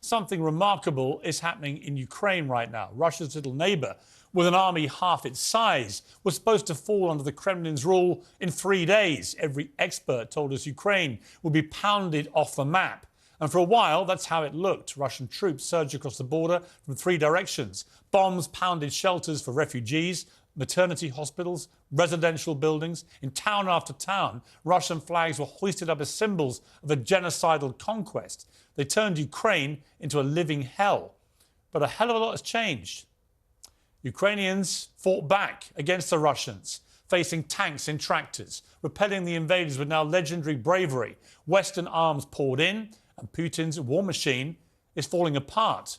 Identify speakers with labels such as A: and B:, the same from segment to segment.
A: something remarkable is happening in Ukraine right now. Russia's little neighbour, with an army half its size, was supposed to fall under the Kremlin's rule in 3 days. Every expert told us Ukraine would be pounded off the map. And for a while, that's how it looked. Russian troops surged across the border from 3 directions. Bombs pounded shelters for refugees, maternity hospitals, residential buildings. In town after town, Russian flags were hoisted up as symbols of a genocidal conquest. They turned Ukraine into a living hell. But a hell of a lot has changed. Ukrainians fought back against the Russians, facing tanks and tractors, repelling the invaders with now legendary bravery. Western arms poured in, and Putin's war machine is falling apart.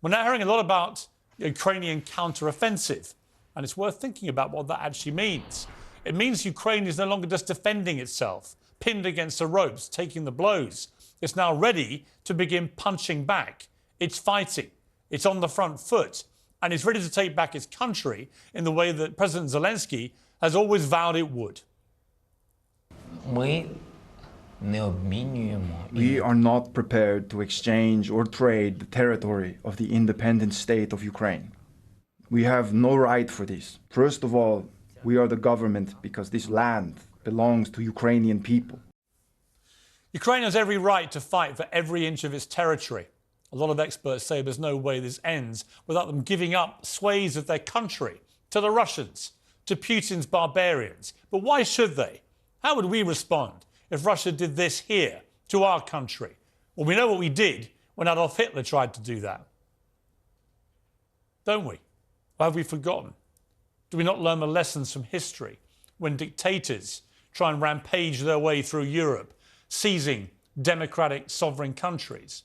A: We're now hearing a lot about the Ukrainian counter-offensive, and it's worth thinking about what that actually means. It means Ukraine is no longer just defending itself, pinned against the ropes, taking the blows. It's now ready to begin punching back. It's fighting. It's on the front foot, and it's ready to take back its country in the way that President Zelensky has always vowed it would.
B: We are not prepared to exchange or trade the territory of the independent state of Ukraine. We have no right for this. First of all, we are the government because this land belongs to Ukrainian people.
A: Ukraine has every right to fight for every inch of its territory. A lot of experts say there's no way this ends without them giving up swathes of their country to the Russians, to Putin's barbarians. But why should they? How would we respond if Russia did this here, to our country? Well, we know what we did when Adolf Hitler tried to do that. Don't we? Or have we forgotten? Do we not learn the lessons from history when dictators try and rampage their way through Europe, seizing democratic sovereign countries?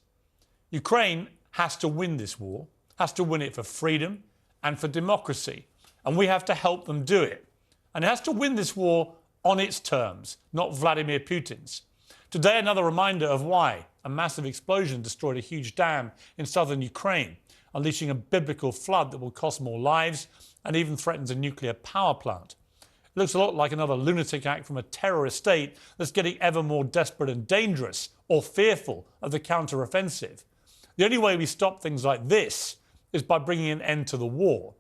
A: Ukraine has to win this war, has to win it for freedom and for democracy, and we have to help them do it. And it has to win this war on its terms, not Vladimir Putin's. Today, another reminder of why a massive explosion destroyed a huge dam in southern Ukraine, unleashing a biblical flood that will cost more lives and even threatens a nuclear power plant. It looks a lot like another lunatic act from a terrorist state that's getting ever more desperate and dangerous, or fearful of the counter-offensive. The only way we stop things like this is by bringing an end to the war.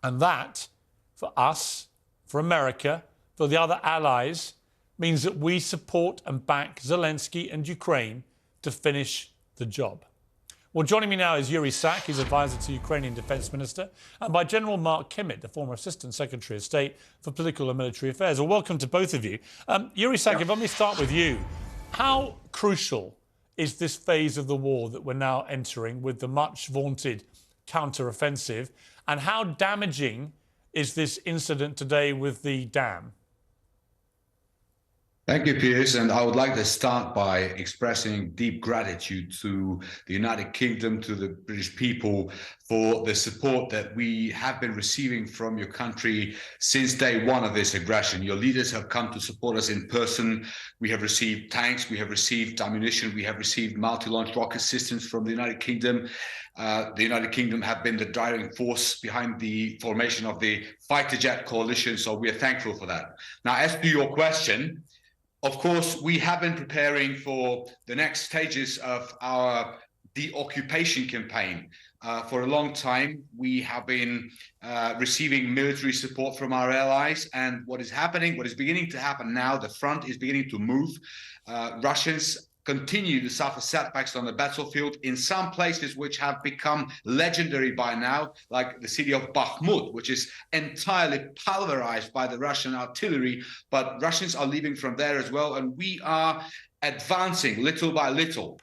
A: And that, for us, for America, for the other allies, means that we support and back Zelensky and Ukraine to finish the job. Well, joining me now is Yuri Sak, he's advisor to Ukrainian Defence Minister, and by General Mark Kimmett, the former Assistant Secretary of State for Political and Military Affairs. Well, welcome to both of you. Yuri Sak, if let me start with you. How crucial is this phase of the war that we're now entering with the much vaunted counter-offensive, and how damaging is this incident today with the dam?
C: Thank you, Piers. And I would like to start by expressing deep gratitude to the United Kingdom, to the British people, for the support that we have been receiving from your country since day one of this aggression. Your leaders have come to support us in person. We have received tanks, we have received ammunition, we have received multi-launch rocket systems from the United Kingdom. The United Kingdom have been the driving force behind the formation of the fighter jet coalition, so we are thankful for that. Now, as to your question, of course, we have been preparing for the next stages of our deoccupation campaign. For a long time, we have been receiving military support from our allies. And what is happening, what is beginning to happen now, the front is beginning to move. Russians continue to suffer setbacks on the battlefield in some places which have become legendary by now, like the city of Bakhmut, which is entirely pulverized by the Russian artillery, but Russians are leaving from there as well, and we are advancing little by little.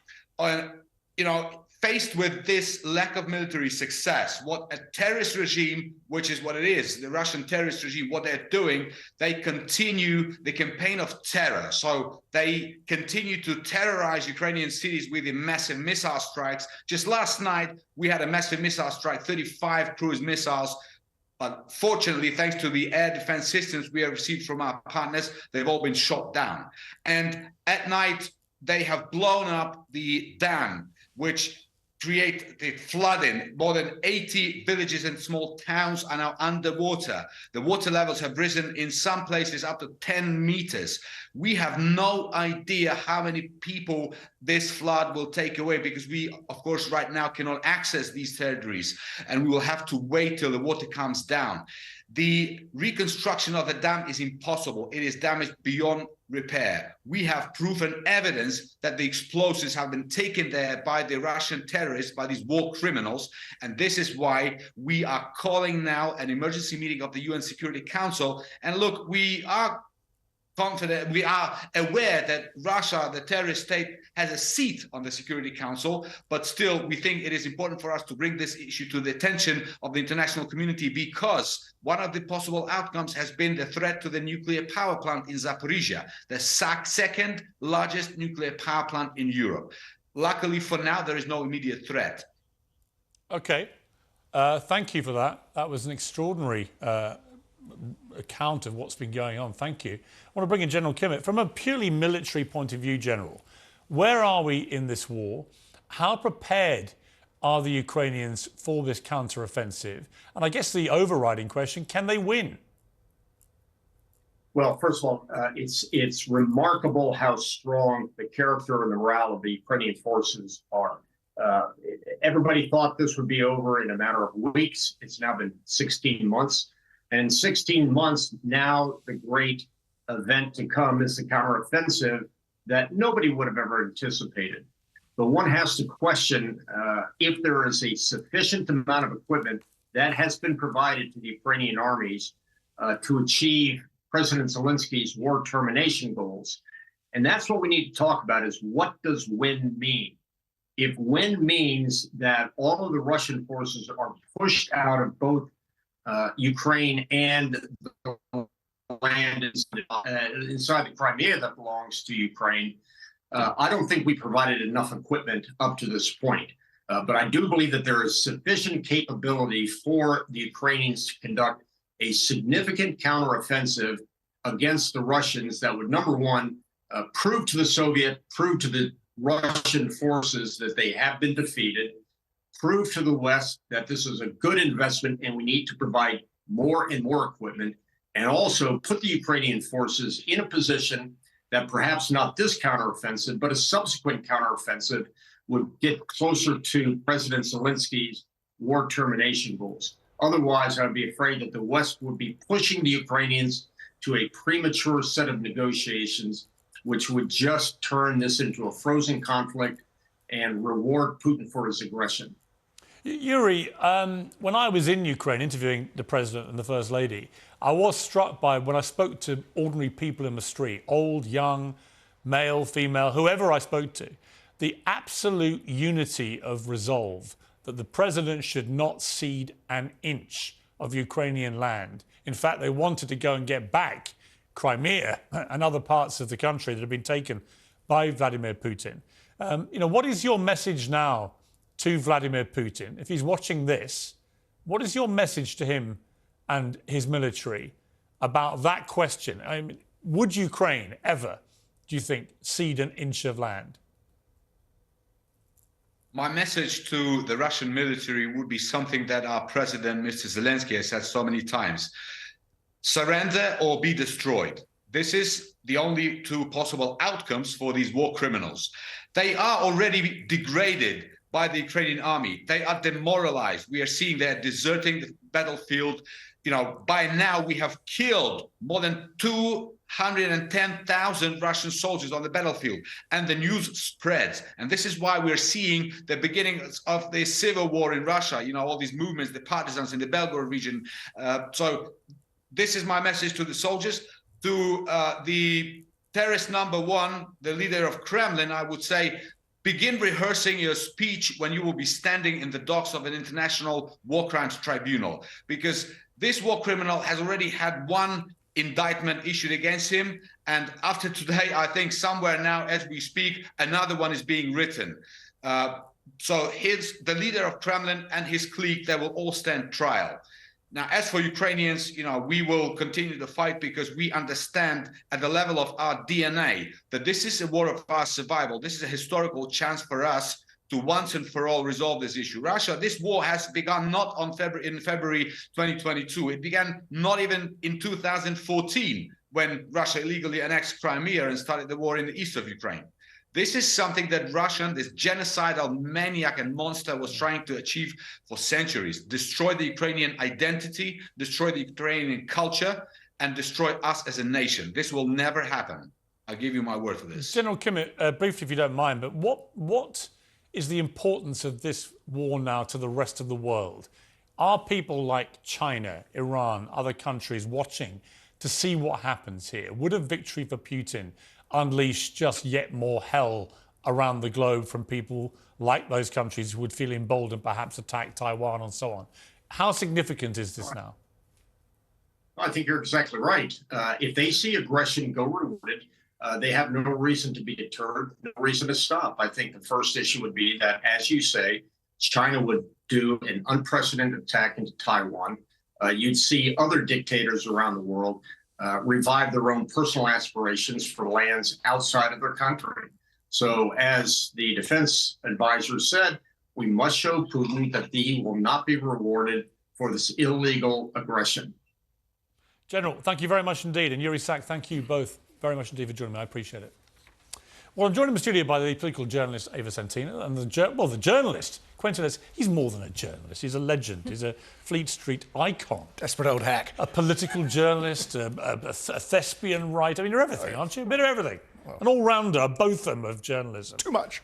C: Faced with this lack of military success, what a terrorist regime, which is what it is, the Russian terrorist regime, what they're doing, they continue the campaign of terror. So they continue to terrorize Ukrainian cities with the massive missile strikes. Just last night, we had a massive missile strike, 35 cruise missiles. But fortunately, thanks to the air defense systems we have received from our partners, they've all been shot down. And at night, they have blown up the dam, which created flooding. More than 80 villages and small towns are now underwater. The water levels have risen in some places up to 10 meters. We have no idea how many people this flood will take away, because we, of course, right now cannot access these territories, and we will have to wait till the water comes down. The reconstruction of the dam is impossible. It is damaged beyond repair. We have proven evidence that the explosives have been taken there by the Russian terrorists, by these war criminals. And this is why we are calling now an emergency meeting of the UN Security Council. And look, we are confident, we are aware that Russia, the terrorist state, has a seat on the Security Council, but still we think it is important for us to bring this issue to the attention of the international community, because one of the possible outcomes has been the threat to the nuclear power plant in Zaporizhia, the second largest nuclear power plant in Europe. Luckily for now, there is no immediate threat.
A: Okay, thank you for that. That was an extraordinary account of what's been going on. Thank you. I want to bring in General Kimmett. From a purely military point of view, General, where are we in this war? How prepared are the Ukrainians for this counteroffensive? And I guess the overriding question, can they win?
D: Well, first of all, it's remarkable how strong the character and the morale of the Ukrainian forces are. Everybody thought this would be over in a matter of weeks. It's now been 16 months. And in 16 months, now the great event to come is the counteroffensive that nobody would have ever anticipated. But one has to question if there is a sufficient amount of equipment that has been provided to the Ukrainian armies to achieve President Zelensky's war termination goals. And that's what we need to talk about, is what does win mean? If win means that all of the Russian forces are pushed out of both Ukraine and the land inside the Crimea that belongs to Ukraine, I don't think we provided enough equipment up to this point. But I do believe that there is sufficient capability for the Ukrainians to conduct a significant counteroffensive against the Russians that would, number one, prove to the Russian forces that they have been defeated, prove to the West that this is a good investment and we need to provide more and more equipment, and also put the Ukrainian forces in a position that perhaps not this counteroffensive, but a subsequent counteroffensive would get closer to President Zelensky's war termination goals. Otherwise, I'd be afraid that the West would be pushing the Ukrainians to a premature set of negotiations, which would just turn this into a frozen conflict and reward Putin for his aggression.
A: Yuri, when I was in Ukraine interviewing the President and the First Lady, I was struck by, when I spoke to ordinary people in the street, old, young, male, female, whoever I spoke to, the absolute unity of resolve that the President should not cede an inch of Ukrainian land. In fact, they wanted to go and get back Crimea and other parts of the country that have been taken by Vladimir Putin. What is your message now to Vladimir Putin? If he's watching this, what is your message to him and his military about that question? I mean, would Ukraine ever, do you think, cede an inch of land?
C: My message to the Russian military would be something that our president, Mr. Zelensky, has said so many times. Surrender or be destroyed. This is the only two possible outcomes for these war criminals. They are already degraded by the Ukrainian army. They are demoralized. We are seeing they're deserting the battlefield. By now we have killed more than 210,000 Russian soldiers on the battlefield, and the news spreads. And this is why we're seeing the beginning of the civil war in Russia. All these movements, the partisans in the Belgorod region. So this is my message to the soldiers. To the terrorist number one, the leader of Kremlin, I would say, begin rehearsing your speech when you will be standing in the docks of an international war crimes tribunal, because this war criminal has already had one indictment issued against him. And after today, I think somewhere now, as we speak, another one is being written. So the leader of Kremlin and his clique, they will all stand trial. Now, as for Ukrainians, we will continue to fight, because we understand at the level of our DNA that this is a war of our survival. This is a historical chance for us to once and for all resolve this issue. Russia, this war has begun not in February 2022. It began not even in 2014, when Russia illegally annexed Crimea and started the war in the east of Ukraine. This is something that this genocidal maniac and monster was trying to achieve for centuries: destroy the Ukrainian identity, destroy the Ukrainian culture, and destroy us as a nation. This will never happen. I'll give you my word for this.
A: General Kimmett, briefly, if you don't mind, but what is the importance of this war now to the rest of the world? Are people like China, Iran, other countries watching to see what happens here? Would a victory for Putin unleash just yet more hell around the globe from people like those countries who would feel emboldened, perhaps attack Taiwan and so on? How significant is this now?
D: I think you're exactly right. If they see aggression go rewarded, they have no reason to be deterred, no reason to stop. I think the first issue would be that, as you say, China would do an unprecedented attack into Taiwan. You'd see other dictators around the world revive their own personal aspirations for lands outside of their country. So, as the defense advisor said, we must show Putin that he will not be rewarded for this illegal aggression.
A: General, thank you very much indeed. And Yuri Sak, thank you both very much indeed for joining me. I appreciate it. Well, I'm joined in the studio by the political journalist Ava Centina and the journalist Quentin Les. He's more than a journalist. He's a legend. He's a Fleet Street icon.
E: Desperate old hack.
A: A political journalist, a thespian writer. I mean, you're everything, aren't you? A bit of everything. Well, an all-rounder, both of them, of journalism.
E: Too much.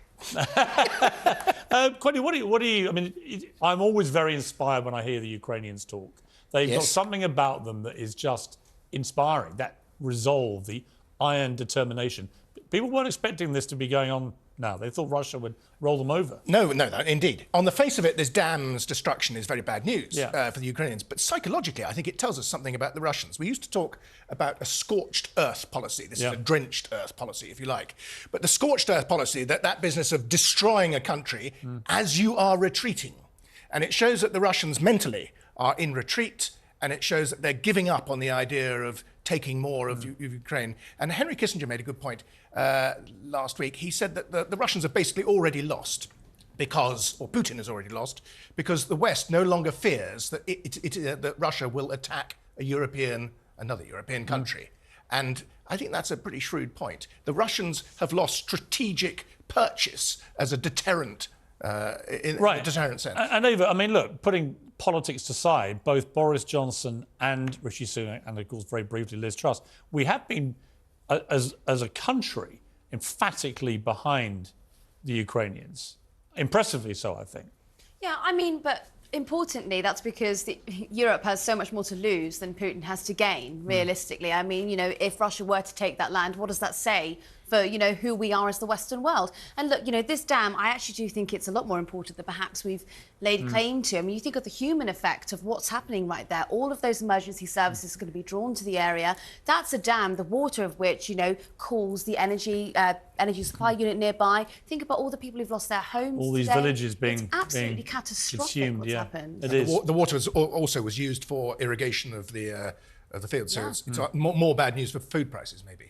A: Quentin, what do you? I mean, I'm always very inspired when I hear the Ukrainians talk. They've got something about them that is just inspiring. That resolve, the iron determination. People weren't expecting this to be going on now. They thought Russia would roll them over.
E: No, indeed. On the face of it, this dam's destruction is very bad news for the Ukrainians. But psychologically, I think it tells us something about the Russians. We used to talk about a scorched earth policy. This is a drenched earth policy, if you like. But the scorched earth policy, that business of destroying a country as you are retreating. And it shows that the Russians mentally are in retreat, and it shows that they're giving up on the idea of taking more of Ukraine. And Henry Kissinger made a good point last week. He said that the Russians have basically already lost or Putin has already lost, because the West no longer fears that that Russia will attack another European country. And I think that's a pretty shrewd point. The Russians have lost strategic purchase as a deterrent in a deterrent sense.
A: And Ava, I mean, look, putting politics aside, both Boris Johnson and Rishi Sunak, and of course, very briefly, Liz Truss, we have been, as a country, emphatically behind the Ukrainians. Impressively so, I think.
F: Yeah, I mean, but importantly, that's because Europe has so much more to lose than Putin has to gain, realistically. I mean, you know, if Russia were to take that land, what does that say for, you know, who we are as the Western world? And look, you know, this dam, I actually do think it's a lot more important than perhaps we've laid claim to. I mean, you think of the human effect of what's happening right there. All of those emergency services are going to be drawn to the area. That's a dam, the water of which, you know, cools the energy supply unit nearby. Think about all the people who've lost their homes.
A: All these villages being
F: absolutely catastrophic
A: consumed,
F: what's happened.
A: It is.
E: The water also was used for irrigation of the field, so it's more bad news for food prices, maybe.